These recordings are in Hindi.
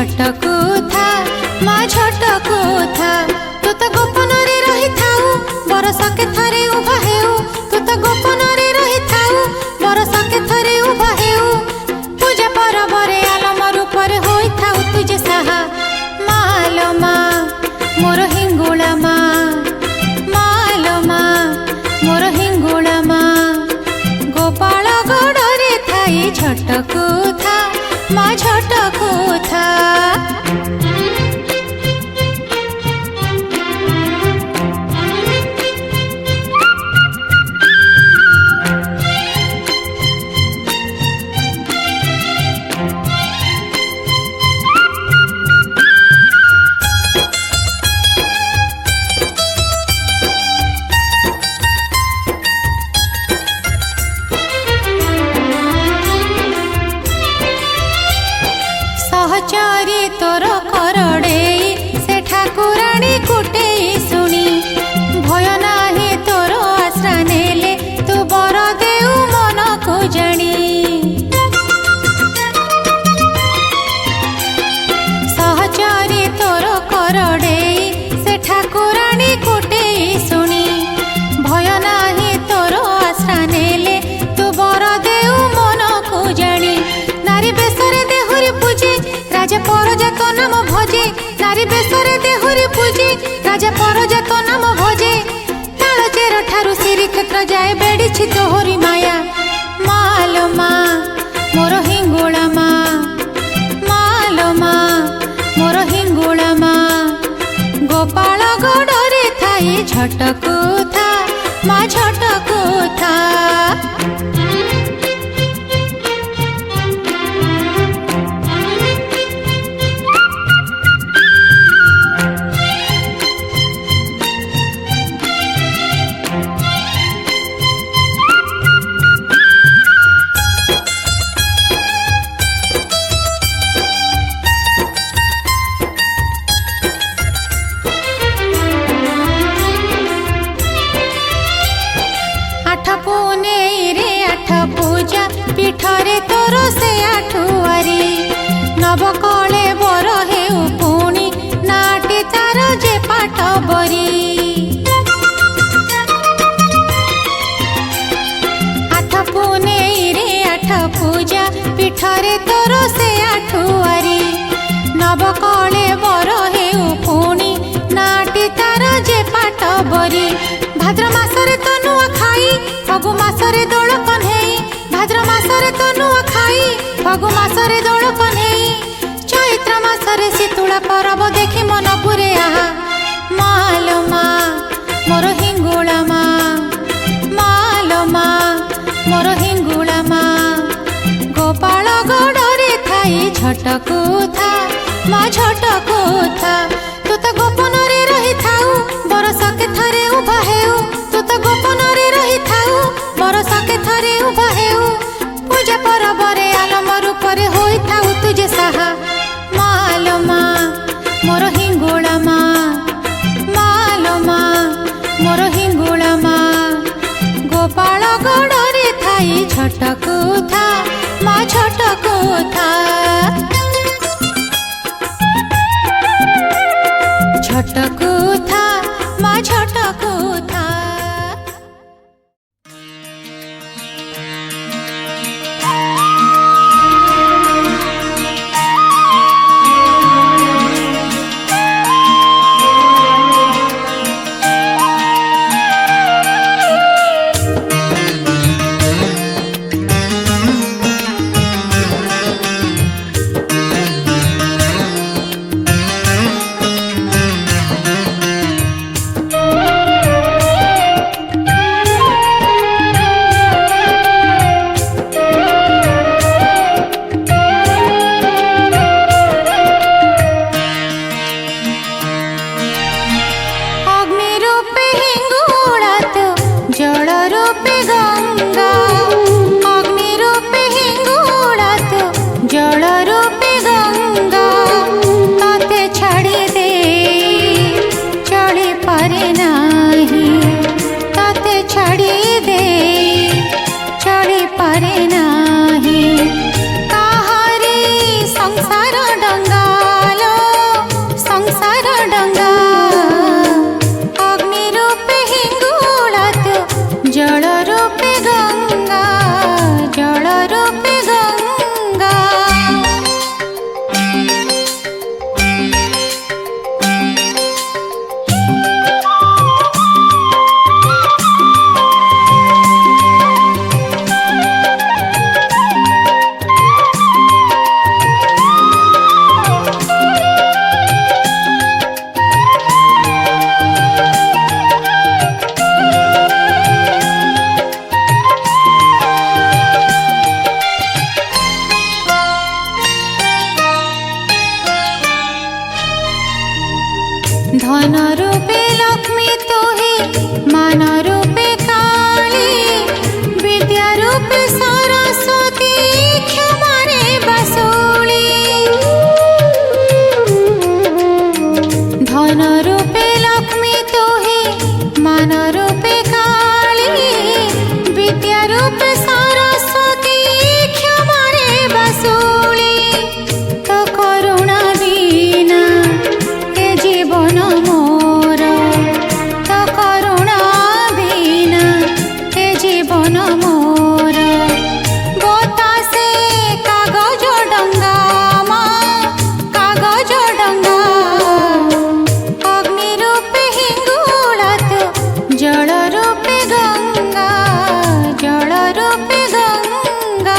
झटकू था माँ झटकू था। तू तो गोपन रे रही थाऊ बरस के थरे उभा हेऊ। तू तो गोपन रे रही थाऊ बरस के थरे उभा हेऊ। पूजा परब रे आलम रूपर होई थाऊ तुझे साहा। मालो माँ मोर हिंगुला माँ, मालो माँ मोर हिंगुला माँ। गोपाल गड़े थाई झटकू था माँ झटकू था। सहचरी तोर करड़े से ठाकुराणी कुटे शुणी। भय नाही तोर आश्रा नेले तू बर देऊ मन को जानी। सहचरी तोर करड़े से ठाकुराणी कुटे शुणी। भय नाही तोर आश्रा नेले तू बर देऊ मन को जानी। नारी बेसरे देहुरी पूजे राजा परजात नाम भजे। नारी बेसरे देहुरी पूजे राजा परजात नाम भजे। ताल चेर ठारू श्री क्षेत्र जाए बेड़ी तोहरी माया। मालो माँ मोर हिंगुला माँ, मालो माँ मोर हिंगुला माँ। गोपाल गड़े थाई झटकू था माँ झटकू था। पीठरे तोर से आठुआरी नव कले बर हेउ पुणी नाटी तार जे पाठ बरी। आठ पुने रे आठ पूजा पीठरे तोर से आठुआरी नव कले बर हेउ पुणी नाटी तार जे पाठ बरी। भाद्र मासरे तो नुआ खाई फगु मासरे दोल कन्हेई। भाद्र मासरे तो नुआ खाई फगु मासरे दोल कन्हेई। चैत्र मासरे शीतुला परब देखि मन पुरे आहा। मालो माँ मोर हिंगुला माँ, मालो माँ मोर हिंगुला माँ। गोपाल गड़े थाई झटकू था माँ झटकू था। तू तो गोपन रे रही थाऊ बरस के थरे उभा हेऊ। तू तो गोपन रे रही थाऊ बरस के थरे उभा हेऊ। पूजा परब रे आलम रूपर होई थाऊ तुझे साहा। मालो माँ मोर हिंगुला माँ, मालो माँ मोर हिंगुला माँ। गोपाल गड़े थाई झटकू था माँ झटकू था। झटकू था माँ झटकू था। मान रूपे काली विद्या रूपे सरस्वती क्षमारे बसूली धन रूपे लक्ष्मी तू ही मान रूपे काली विद्या रूपे सरस्वती क्षमारे बसूली तो करुणा बिना ए जीवन मोर तो करुणा बिना ए जीवन मोर बतासे कागज डंगा माँ कागज डंगा अग्नि रूपे हिंगुला तू जल रूपे गंगा जल रूपे गंगा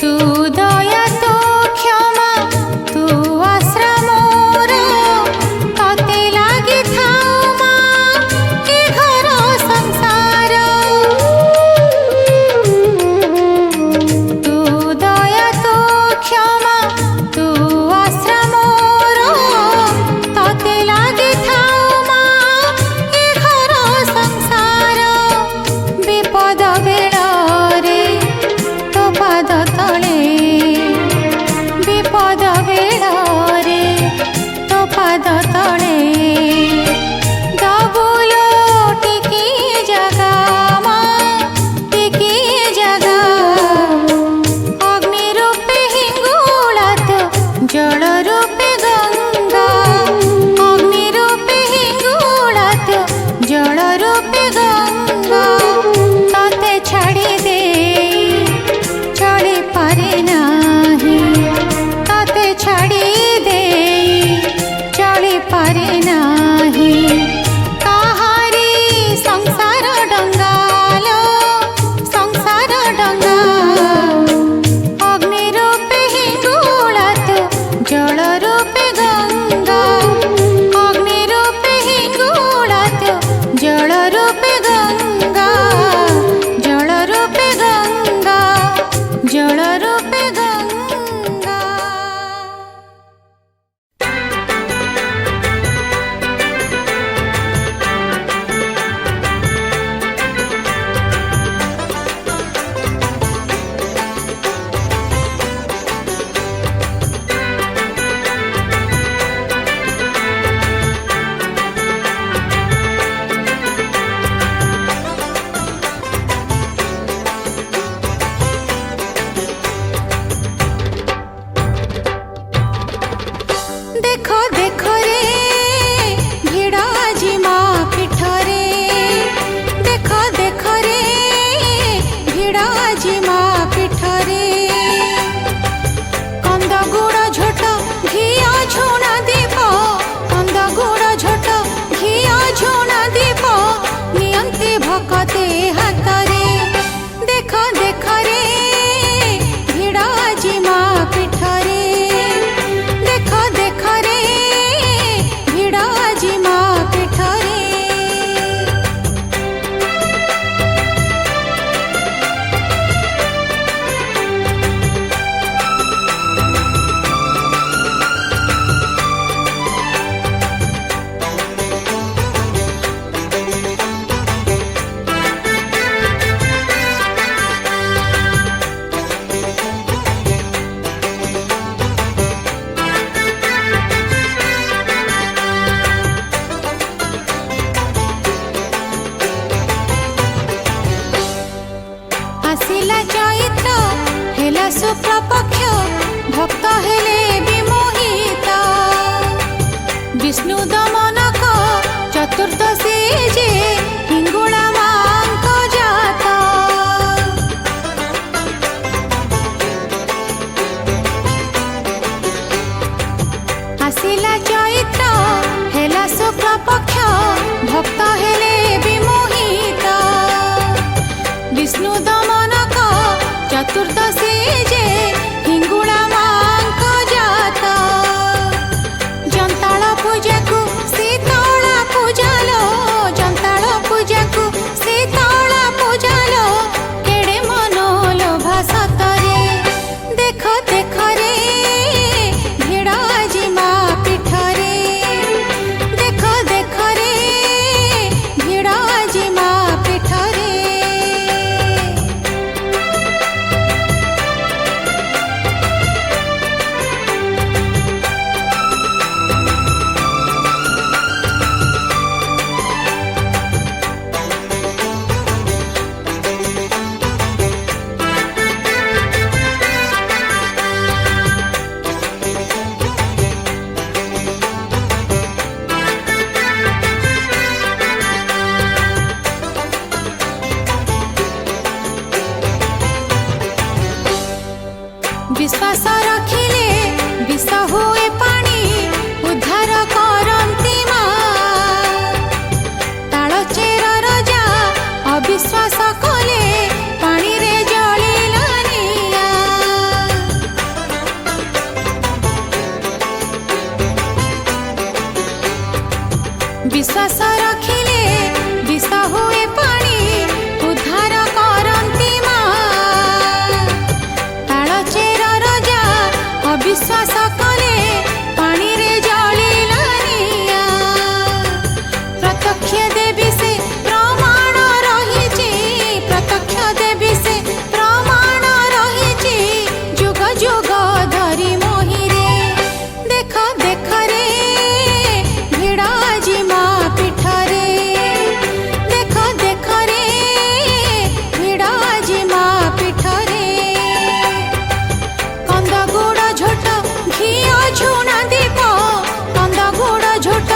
तू दया तू क्षमा तू आश्रा मोर तते लागी थाऊ माँ ए घर संसार तू दया तू क्षमा तू आश्रा मोर तते लागी थाऊ माँ ए घर संसार विपद बेଳରେ तो पाद तले विपद बेଳରେ तो पाद तले दबुलो टिकी जगा माँ टिकी जगा अग्नि रूपे हिंगुला तो जल रूपे गंगा अग्नि रूपे हिंगुला तो जल रूपे गंगा तते छाड़ी दे चली पारे नाही तते छाड़ी दे चली पारे नाही काहारी संसार डंगालो संसार डंगा अग्नि रूपे हिंगुला तू जल रूपे गंगा अग्नि रूपे हिंगुला तू जल रूपे गंगा जल रूपे गंगा जल रूपे गंगा देखो देखो रे भिड़ आजी माँ पीठरे देखो देखो रे भिड़ आजी माँ पीठरे कंद गुड़ झोट घिया झुणा दीप कंद गुड़ झोट घिया झुणा दीप नियंती भकते हातरे देखो देखो रे भिड़ आजी माँ पीठरे देखो देखो रे आसिला चैत्र हेला शुक्ल पक्ष भक्त हेले विमोहित विष्णु दमनक चतुर्दशी जे हिंगुला मांक जात जंताल पूजा को शीतला पूजालो जंताल पूजा को शीतला पूजालो केड़े मनो लोभा सतरे देख देख रे भिड़ आजी माँ पीठरे देख देख रे भिड़ आजी माँ पीठरे विश्वास रखिले विष हुए पानी उद्धार करती माँ तालचेर रजा अविश्वास कले पानी रे जलिलानिया विश्वास रखिले विष हुए पानी उद्धार करती विश्वास कले पानी रे जलिलानिया प्रत्यक्ष देवी से प्रमाण रही प्रत्यक्ष देवी से प्रमाण रही जुग जुग धरी मोहिरे देख देख रे भिड़ आजी माँ पीठरे देख देख रे भिड़ आजी माँ पीठरे घिया झुणा दीप कंद गुड़ झोट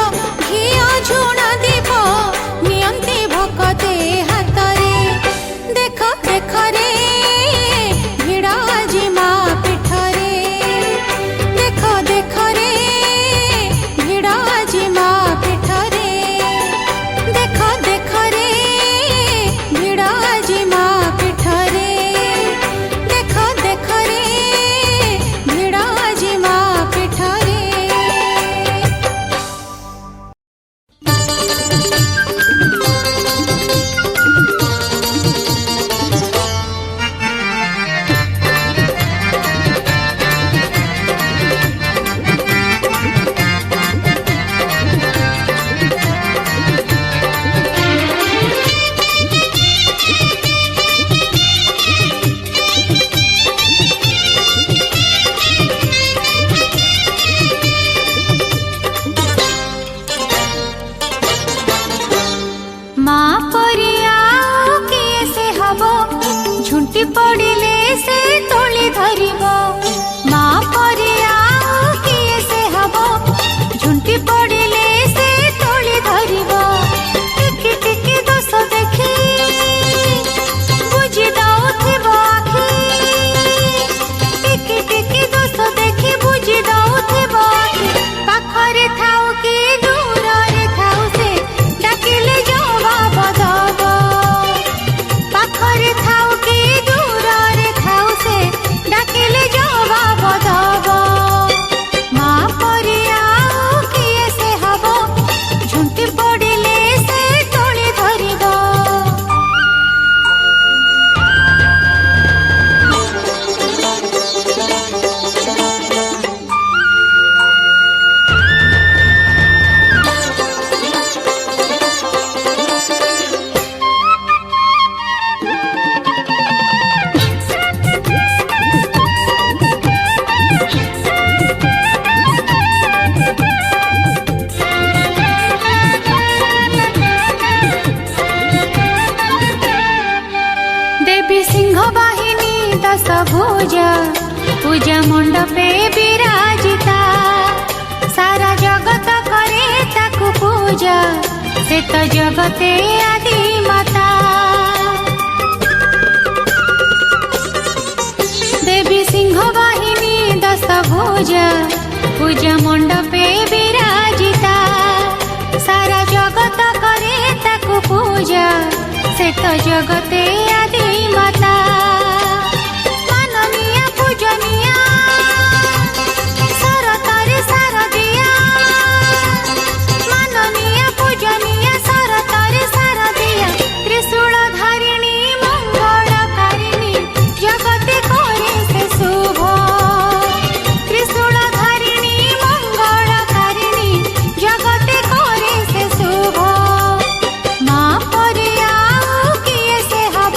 घिया झुणा दीप नियंती भक्ते हाथरे देख देख रे भिड़ आजी माँ पीठरे देख देख रे भिड़ आजी माँ पीठरे देख देख रे भिड़ आजी माँ पीठरे देख देख रे भिड़ आजी माँ पीठरे माँ परिया किए से हबो झुंटी पड़िले से तोली धरिबो माँ परिया किए से हबो झुंटी पड़िले से तोली धरिबो टिकी टिकी दोष देखी बुझी दउथिबो आखि टिकी टिकी दोष देखी बुझी दउथिबो आखि पाखरे थाउ कि दूରରେ थाउ से डाकिले जवाब दबो पाखरे थाउ कि दूରରେ थाउ से डाकिले जवाब दबो माँ परिया किए से हबो झुंटी पड़िले से तोली धरिबो देवी सिंह वाहिनी दश भुजा पूजा मंडपे विराजिता सारा जगत करे ताकू पूजा से तो जगते आदि माता देवी सिंह वाहिनी दश भुजा पूजा मंडपे से तो जगते आदि माता माननीय पूजनीय सरतारे शारदिया माननीय पूजनीय सरतारे शारदिया त्रिशूलधारिणी मंगलकारिणी जगते करे से शुभ त्रिशूलधारिणी मंगलकारिणी जगते करे से शुभ माँ परे आउ किए से हब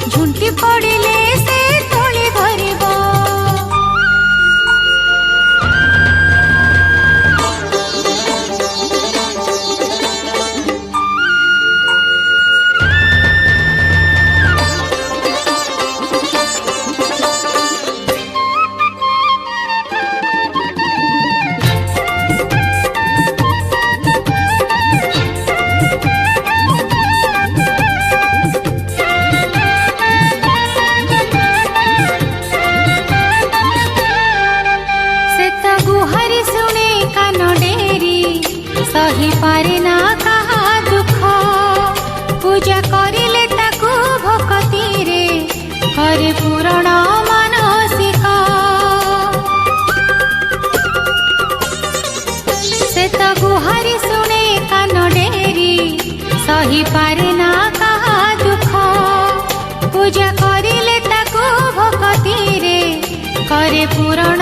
झुंटी पड़िले से तोली धरिब से तो गुहारी सुने कान डेरी सही पारे ना कहा दुख पूजा करिले ताकू भक्ति रे हरे पूरण मानसिक से तो गुहारी सुने कान डेरी सही पारे ना कहा दुख पूजा करिले ताकू भक्ति रे करे पूरण